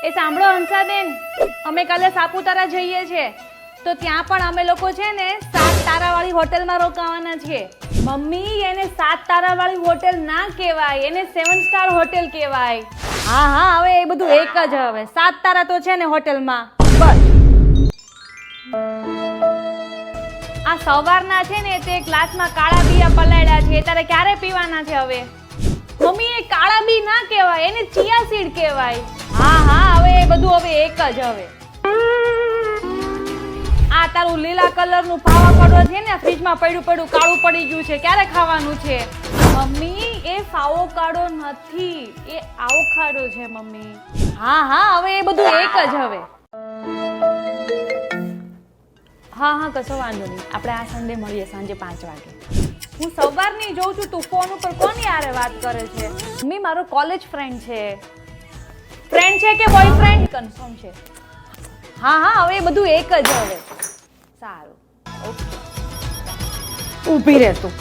એ સાંભળો હંસાબેન, અમે કાલે સાપુતારા જઈએ છીએ તો ત્યાં પણ અમે લોકો છે ને 7 તારાવાળી હોટેલમાં રોકાવાના છીએ. મમ્મી, એને 7 તારાવાળી હોટેલ ના કહેવાય, એને 7 સ્ટાર હોટેલ કહેવાય. હા હા, હવે એ બધું એક જ. હવે 7 તારા તો છે ને હોટેલમાં. બસ. આ સવારના છે ને તે ગ્લાસમાં કાળા બિયા પલાળ્યા છે, તારે ક્યારે પીવાના છે હવે? મમ્મી, એ કાળા બી ના કહેવાય, એને ચિયા સીડ કહેવાય. હા હા, હવે એ બધું હવે એક જ. હવે આ તારું લીલા કલરનું પાવાગઢ છે ને ફ્રીજમાં પડ્યું કાળું પડી ગયું છે, ક્યારે ખાવાનું છે? મમ્મી, એ પાવોકાડો નથી, એ આવોકાડો છે મમ્મી. હા હા, હવે એ બધું એક જ. હવે હા હા, કશો વાંધો નહીં. આપણે આ સન્ડે મળીએ સાંજે 5 વાગે. હું સવારની જોઉં છું, તું ફોન ઉપર કોની હારે વાત કરે છે? મમ્મી, મારો કોલેજ ફ્રેન્ડ છે. ફ્રેન્ડ છે કે બોયફ્રેન્ડ? કન્ફર્મ છે. હા હા, હવે એ બધું એક જ. હવે સારું, ઓકે. ઊભી રહે તું.